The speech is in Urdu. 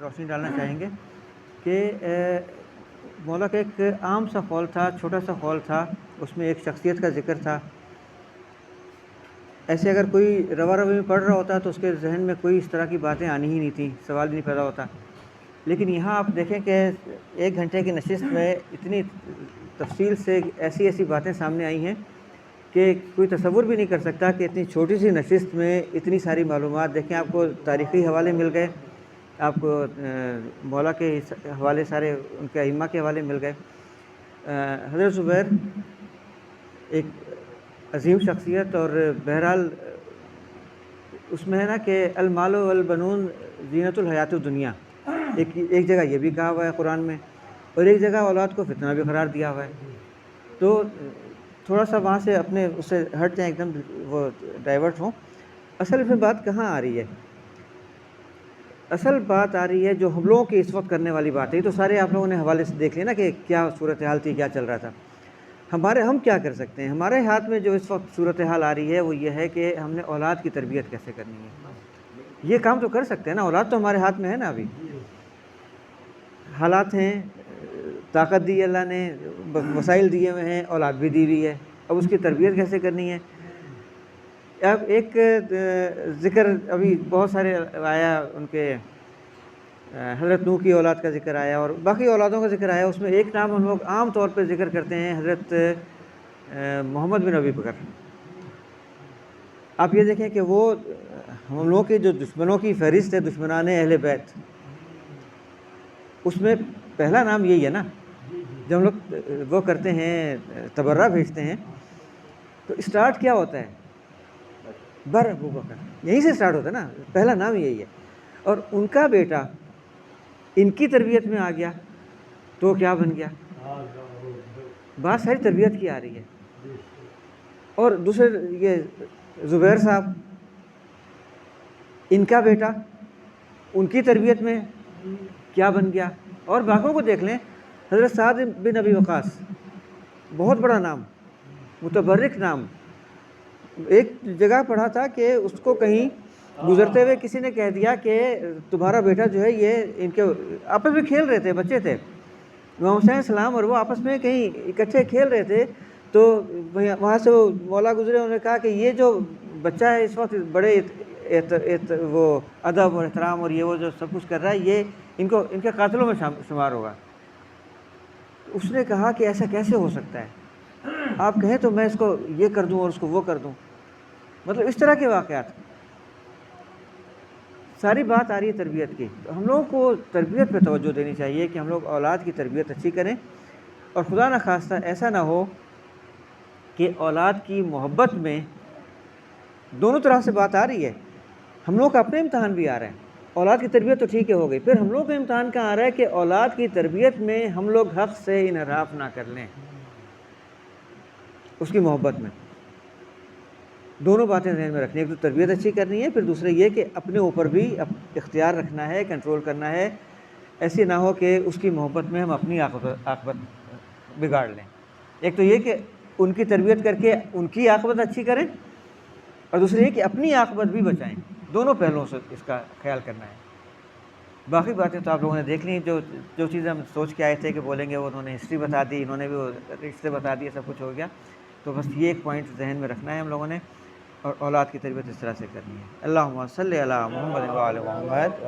روشنی ڈالنا چاہیں گے کہ مولا کا ایک عام سا قول تھا، چھوٹا سا قول تھا، اس میں ایک شخصیت کا ذکر تھا. ایسے اگر کوئی روا روی میں پڑھ رہا ہوتا تو اس کے ذہن میں کوئی اس طرح کی باتیں آنی ہی نہیں تھیں، سوال بھی نہیں پیدا ہوتا. لیکن یہاں آپ دیکھیں کہ 1 گھنٹے کی نشست میں اتنی تفصیل سے ایسی ایسی باتیں سامنے آئی ہیں کہ کوئی تصور بھی نہیں کر سکتا کہ اتنی چھوٹی سی نشست میں اتنی ساری معلومات. دیکھیں آپ کو تاریخی حوالے مل گئے، آپ کو مولا کے حوالے سارے ان کے ائمہ کے حوالے مل گئے. حضرت زبیر ایک عظیم شخصیت، اور بہرحال اس میں ہے نا کہ المال والبنون زینت الحیات الدنیا، ایک جگہ یہ بھی کہا ہوا ہے قرآن میں، اور ایک جگہ اولاد کو فتنہ بھی قرار دیا ہوا ہے. تو تھوڑا سا وہاں سے اپنے اس سے ہٹ جائیں، ایک دم وہ ڈائیورٹ ہوں. اصل میں بات کہاں آ رہی ہے؟ اصل بات آ رہی ہے جو ہم لوگوں کی اس وقت کرنے والی بات ہے. یہ تو سارے آپ لوگوں نے حوالے سے دیکھ لیا نا کہ کیا صورتحال تھی، کیا چل رہا تھا. ہم کیا کر سکتے ہیں؟ ہمارے ہاتھ میں جو اس وقت صورتحال آ رہی ہے وہ یہ ہے کہ ہم نے اولاد کی تربیت کیسے کرنی ہے. یہ کام تو کر سکتے ہیں نا، اولاد تو ہمارے ہاتھ میں ہے نا. ابھی حالات ہیں، طاقت دی اللہ نے، وسائل دیے ہوئے ہیں، اولاد بھی دی ہوئی ہے. اب اس کی تربیت کیسے کرنی ہے؟ اب ایک ذکر ابھی بہت سارے آیا، ان کے حضرت نوح کی اولاد کا ذکر آیا اور باقی اولادوں کا ذکر آیا. اس میں ایک نام ہم لوگ عام طور پہ ذکر کرتے ہیں، حضرت محمد بن ابی بکر. آپ یہ دیکھیں کہ وہ ہم لوگوں کے جو دشمنوں کی فہرست ہے، دشمنان اہل بیت، اس میں پہلا نام یہی ہے نا. جب ہم لوگ وہ کرتے ہیں، تبرہ بھیجتے ہیں، تو اسٹارٹ کیا ہوتا ہے؟ بر ابو بکر، یہیں سے اسٹارٹ ہوتا ہے نا، پہلا نام یہی ہے. اور ان کا بیٹا ان کی تربیت میں آ گیا تو کیا بن گیا؟ بات ساری تربیت کی آ رہی ہے. اور دوسرے یہ زبیر صاحب، ان کا بیٹا ان کی تربیت میں کیا بن گیا. اور باقیوں کو دیکھ لیں، حضرت سعد بن ابی وقاص، بہت بڑا نام، متبرک نام. ایک جگہ پڑھا تھا کہ اس کو کہیں گزرتے ہوئے کسی نے کہہ دیا کہ تمہارا بیٹا جو ہے، یہ ان کے آپس میں کھیل رہے تھے، بچے تھے، امام حسین السلام اور وہ آپس میں کہیں اکٹھے کھیل رہے تھے. تو وہاں سے وہ مولا گزرے، انہوں نے کہا کہ یہ جو بچہ ہے اس وقت بڑے وہ ادب اور احترام اور یہ وہ جو سب کچھ کر رہا ہے، یہ ان کے قاتلوں میں شمار ہوگا. اس نے کہا کہ ایسا کیسے ہو سکتا ہے؟ آپ کہیں تو میں اس کو یہ کر دوں اور اس کو وہ کر دوں. مطلب اس طرح کے واقعات. ساری بات آ رہی ہے تربیت کی. تو ہم لوگوں کو تربیت پہ توجہ دینی چاہیے کہ ہم لوگ اولاد کی تربیت اچھی کریں. اور خدا نخواستہ ایسا نہ ہو کہ اولاد کی محبت میں دونوں طرح سے بات آ رہی ہے. ہم لوگ کا اپنے امتحان بھی آ رہے ہیں. اولاد کی تربیت تو ٹھیک ہے، ہو گئی، پھر ہم لوگ کا امتحان کہاں آ رہا ہے کہ اولاد کی تربیت میں ہم لوگ حق سے انحراف نہ کر لیں. اس کی محبت میں دونوں باتیں ذہن میں رکھنی ہے. ایک تو تربیت اچھی کرنی ہے، پھر دوسرا یہ کہ اپنے اوپر بھی اختیار رکھنا ہے، کنٹرول کرنا ہے. ایسی نہ ہو کہ اس کی محبت میں ہم اپنی عاقبت بگاڑ لیں. ایک تو یہ کہ ان کی تربیت کر کے ان کی عاقبت اچھی کریں، اور دوسرے یہ کہ اپنی عاقبت بھی بچائیں. دونوں پہلوؤں سے اس کا خیال کرنا ہے. باقی باتیں تو آپ لوگوں نے دیکھ لی، جو چیزیں ہم سوچ کے آئے تھے کہ بولیں گے، وہ انہوں نے ہسٹری بتا دی، انہوں نے بھی وہ رشتے بتا دیے، سب کچھ ہو گیا. تو بس یہ ایک پوائنٹ ذہن میں رکھنا ہے ہم لوگوں نے، اور اولاد کی تربیت اس طرح سے کرنی ہے. اللہم صلی علی محمد و آل محمد.